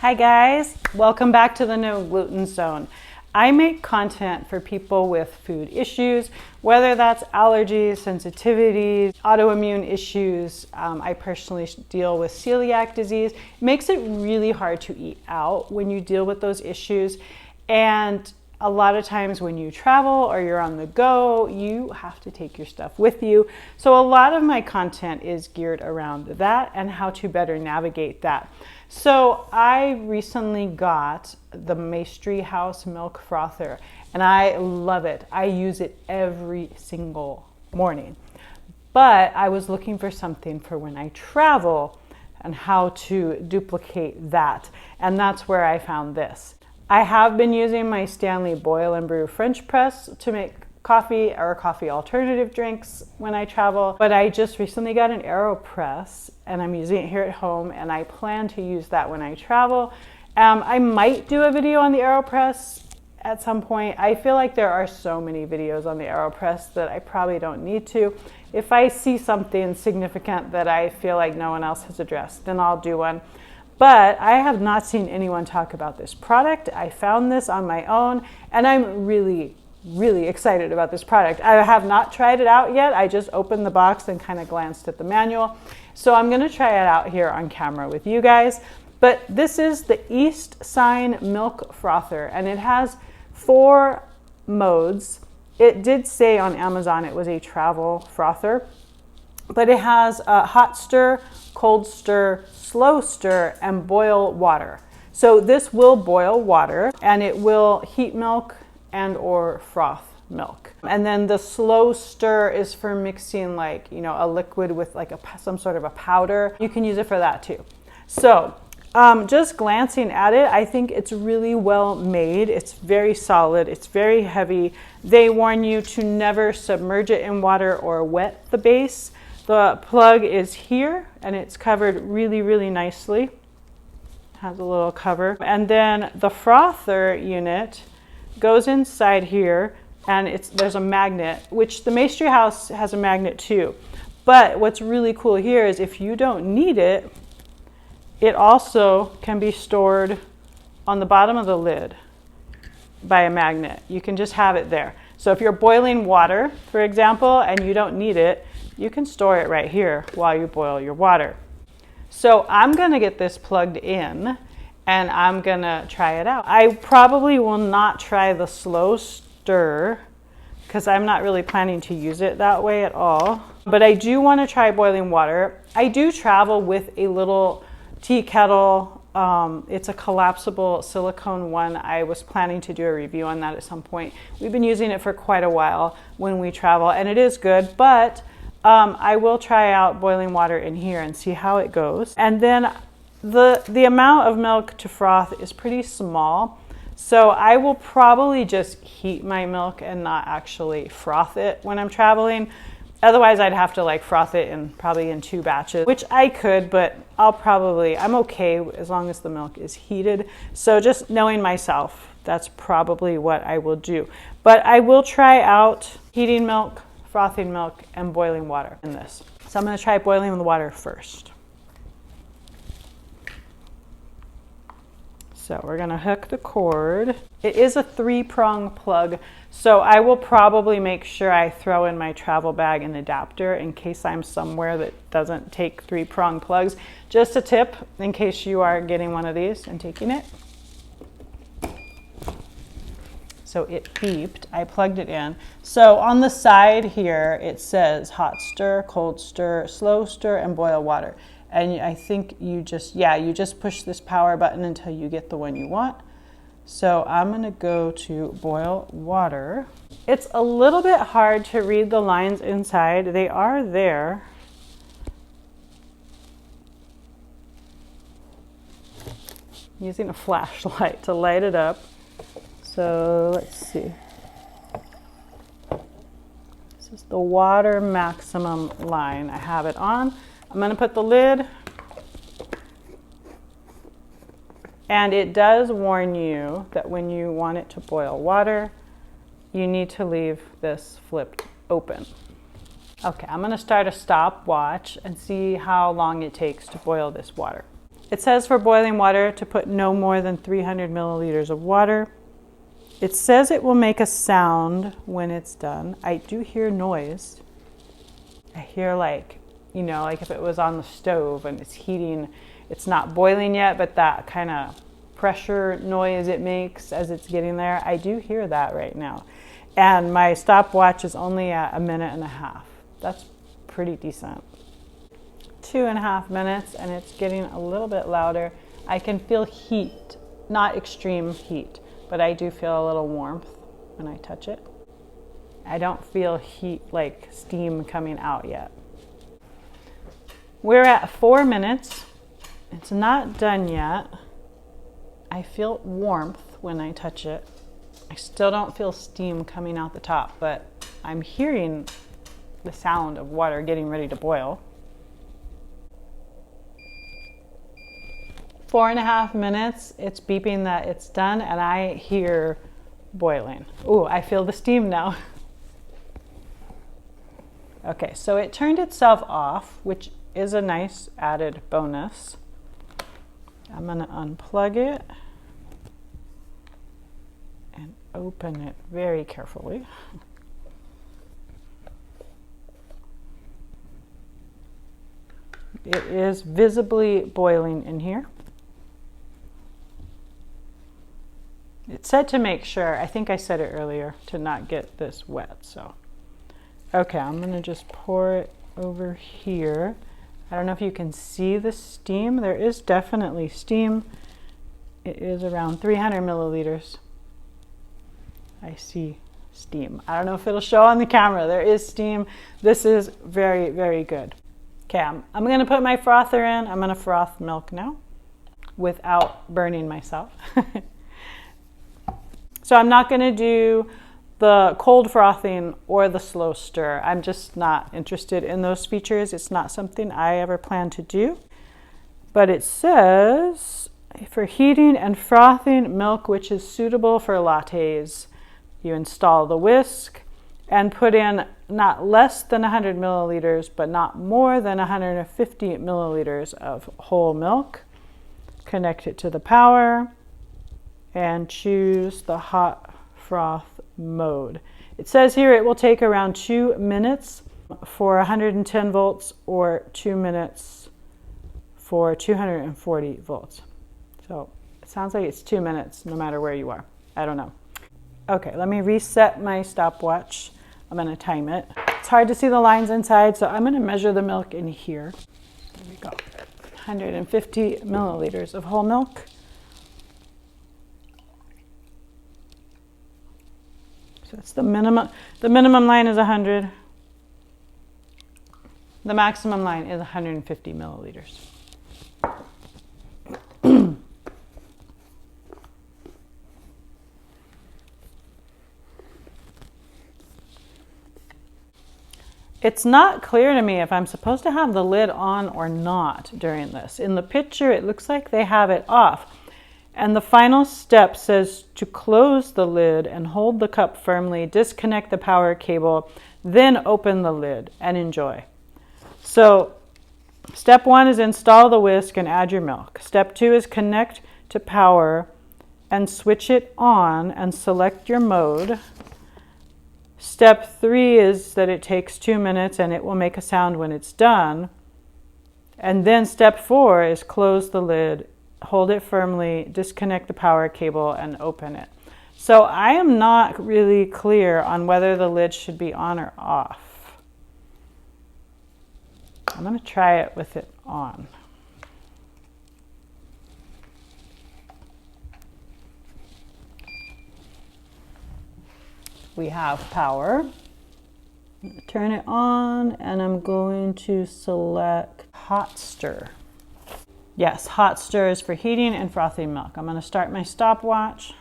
Hi guys, welcome back to the No Gluten Zone. I make content for people with food issues, whether that's allergies, sensitivities, autoimmune issues. I personally deal with celiac disease. It makes it really hard to eat out when you deal with those issues. And a lot of times when you travel or you're on the go, you have to take your stuff with you. So a lot of my content is geared around that and how to better navigate that. So I recently got the Maestri House Milk Frother and I love it. I use it every single morning. But I was looking for something for when I travel and how to duplicate that. And that's where I found this. I have been using my Stanley Boil and Brew French press to make coffee or coffee alternative drinks when I travel, but I just recently got an aeropress and I'm using it here at home and I plan to use that when I travel. I might do a video on the aeropress at some point. I feel like there are so many videos on the aeropress that I probably don't need to. If I see something significant that I feel like no one else has addressed, then I'll do one. But I have not seen anyone talk about this product. I found this on my own and I'm really excited about this product. I have not tried it out yet. I just opened the box and kind of glanced at the manual. So I'm gonna try it out here on camera with you guys. But this is the East Sign Milk Frother and it has 4 modes. It did say on Amazon it was a travel frother, but it has a hot stir, cold stir, slow stir, and boil water. So this will boil water and it will heat milk and or froth milk. And then the slow stir is for mixing like, a liquid with like some sort of a powder. You can use it for that too. So just glancing at it, I think it's really well made. It's very solid, it's very heavy. They warn you to never submerge it in water or wet the base. The plug is here and it's covered really nicely. Has a little cover. And then the frother unit goes inside here and there's a magnet, which the Maestri House has a magnet too. But what's really cool here is if you don't need it, it also can be stored on the bottom of the lid by a magnet. You can just have it there. So if you're boiling water, for example, and you don't need it, you can store it right here while you boil your water. So I'm gonna get this plugged in and I'm gonna try it out. I probably will not try the slow stir because I'm not really planning to use it that way at all. But I do wanna try boiling water. I do travel with a little tea kettle. It's a collapsible silicone one. I was planning to do a review on that at some point. We've been using it for quite a while when we travel and it is good, but I will try out boiling water in here and see how it goes. And then the amount of milk to froth is pretty small. So I will probably just heat my milk and not actually froth it when I'm traveling. Otherwise I'd have to like froth it probably in 2 batches, which I could, but I'm okay as long as the milk is heated. So just knowing myself, that's probably what I will do. But I will try out heating milk, frothing milk, and boiling water in this. So I'm gonna try boiling the water first. So we're gonna hook the cord. It is a 3-prong plug, so I will probably make sure I throw in my travel bag an adapter in case I'm somewhere that doesn't take 3-prong plugs. Just a tip in case you are getting one of these and taking it. So it beeped, I plugged it in. So on the side here, it says hot stir, cold stir, slow stir, and boil water. And I think you just push this power button until you get the one you want. So I'm gonna go to boil water. It's a little bit hard to read the lines inside. They are there. I'm using a flashlight to light it up. So let's see. This is the water maximum line. I have it on. I'm gonna put the lid. And it does warn you that when you want it to boil water, you need to leave this flipped open. Okay, I'm gonna start a stopwatch and see how long it takes to boil this water. It says for boiling water to put no more than 300 milliliters of water. It says it will make a sound when it's done. I do hear noise. I hear like, you know, like if it was on the stove and it's heating, it's not boiling yet, but that kind of pressure noise it makes as it's getting there. I do hear that right now. And my stopwatch is only at 1.5 minutes. That's pretty decent. 2.5 minutes, and it's getting a little bit louder. I can feel heat, not extreme heat, but I do feel a little warmth when I touch it. I don't feel heat, like steam coming out yet. We're at 4 minutes. It's not done yet. I feel warmth when I touch it. I still don't feel steam coming out the top, but I'm hearing the sound of water getting ready to boil. 4.5 minutes, it's beeping that it's done, and I hear boiling. Ooh, I feel the steam now. Okay, so it turned itself off, which is a nice added bonus. I'm gonna unplug it and open it very carefully. It is visibly boiling in here. It said to make sure, I think I said it earlier, to not get this wet, so. Okay, I'm gonna just pour it over here. I don't know if you can see the steam. There is definitely steam. It is around 300 milliliters. I see steam. I don't know if it'll show on the camera. There is steam. This is very, very good. Okay, I'm gonna put my frother in. I'm gonna froth milk now without burning myself. So I'm not gonna do the cold frothing or the slow stir. I'm just not interested in those features. It's not something I ever plan to do. But it says for heating and frothing milk which is suitable for lattes, you install the whisk and put in not less than 100 milliliters, but not more than 150 milliliters of whole milk. Connect it to the power and choose the hot froth mode. It says here it will take around 2 minutes for 110 volts or 2 minutes for 240 volts. So it sounds like it's 2 minutes no matter where you are. I don't know. Okay, let me reset my stopwatch. I'm gonna time it. It's hard to see the lines inside, so I'm gonna measure the milk in here. There we go. 150 milliliters of whole milk. So that's the minimum. The minimum line is 100. The maximum line is 150 milliliters. It's not clear to me if I'm supposed to have the lid on or not during this. In the picture, it looks like they have it off. And the final step says to close the lid and hold the cup firmly, disconnect the power cable, then open the lid and enjoy. So step 1 is install the whisk and add your milk. Step 2 is connect to power and switch it on and select your mode. Step 3 is that it takes 2 minutes and it will make a sound when it's done. And then step 4 is close the lid, hold it firmly, disconnect the power cable, and open it. So I am not really clear on whether the lid should be on or off. I'm going to try it with it on. We have power. Turn it on, and I'm going to select hot stir. Yes, hot stir is for heating and frothing milk. I'm going to start my stopwatch.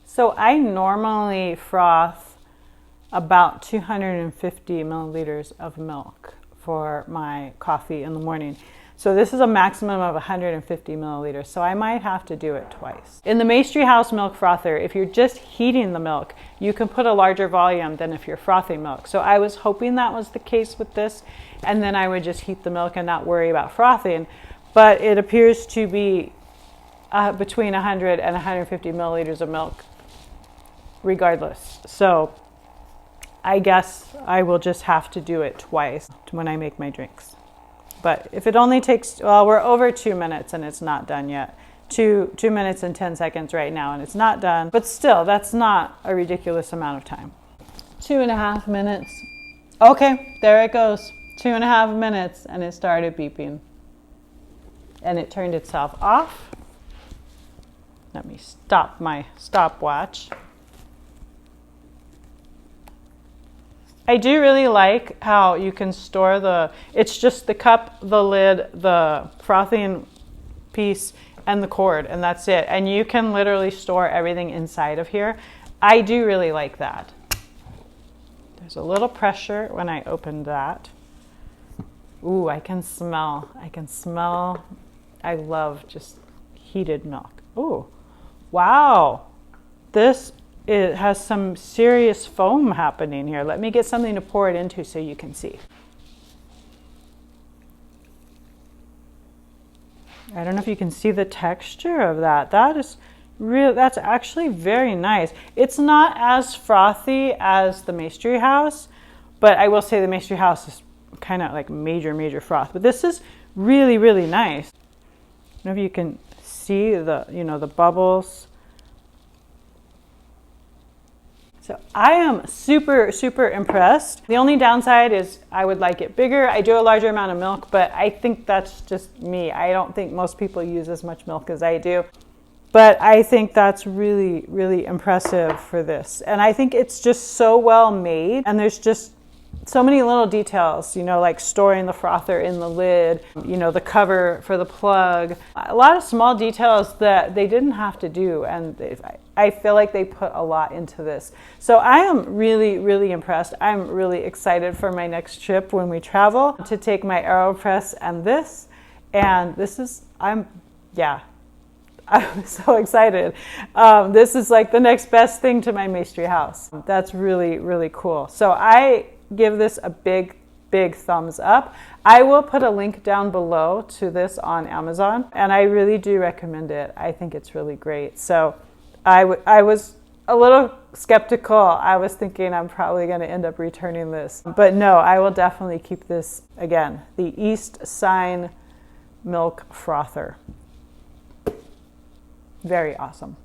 So I normally froth about 250 milliliters of milk for my coffee in the morning. So this is a maximum of 150 milliliters, so I might have to do it twice. In the Maestri House milk frother, if you're just heating the milk, you can put a larger volume than if you're frothing milk. So I was hoping that was the case with this, and then I would just heat the milk and not worry about frothing. but it appears to be between 100 and 150 milliliters of milk regardless. So I guess I will just have to do it twice when I make my drinks. But if it only takes, well, we're over 2 minutes and it's not done yet. 2 minutes and 10 seconds right now and it's not done. But still, that's not a ridiculous amount of time. 2.5 minutes. Okay, there it goes. 2.5 minutes and it started beeping. And it turned itself off. Let me stop my stopwatch. I do really like how you can store it's just the cup, the lid, the frothing piece, and the cord, and that's it. And you can literally store everything inside of here. I do really like that. There's a little pressure when I opened that. Ooh, I can smell. I love just heated milk. Ooh, wow. It has some serious foam happening here. Let me get something to pour it into so you can see. I don't know if you can see the texture of that. That's actually very nice. It's not as frothy as the Maestri House, but I will say the Maestri House is kind of like major froth. But this is really, really nice. I don't know if you can see the bubbles. So I am super impressed. The only downside is I would like it bigger. I do a larger amount of milk, but I think that's just me. I don't think most people use as much milk as I do. But I think that's really impressive for this. And I think it's just so well made. And there's just so many little details, like storing the frother in the lid, the cover for the plug. A lot of small details that they didn't have to do. And I feel like they put a lot into this. So I am really impressed. I'm really excited for my next trip when we travel to take my aeropress and this. And I'm so excited. This is like the next best thing to my Maestri House. That's really cool. So I give this a big thumbs up. I will put a link down below to this on Amazon, and I really do recommend it. I think it's really great. So I was a little skeptical. I was thinking I'm probably going to end up returning this, but no, I will definitely keep this. Again, the East Sign Milk Frother. Very awesome.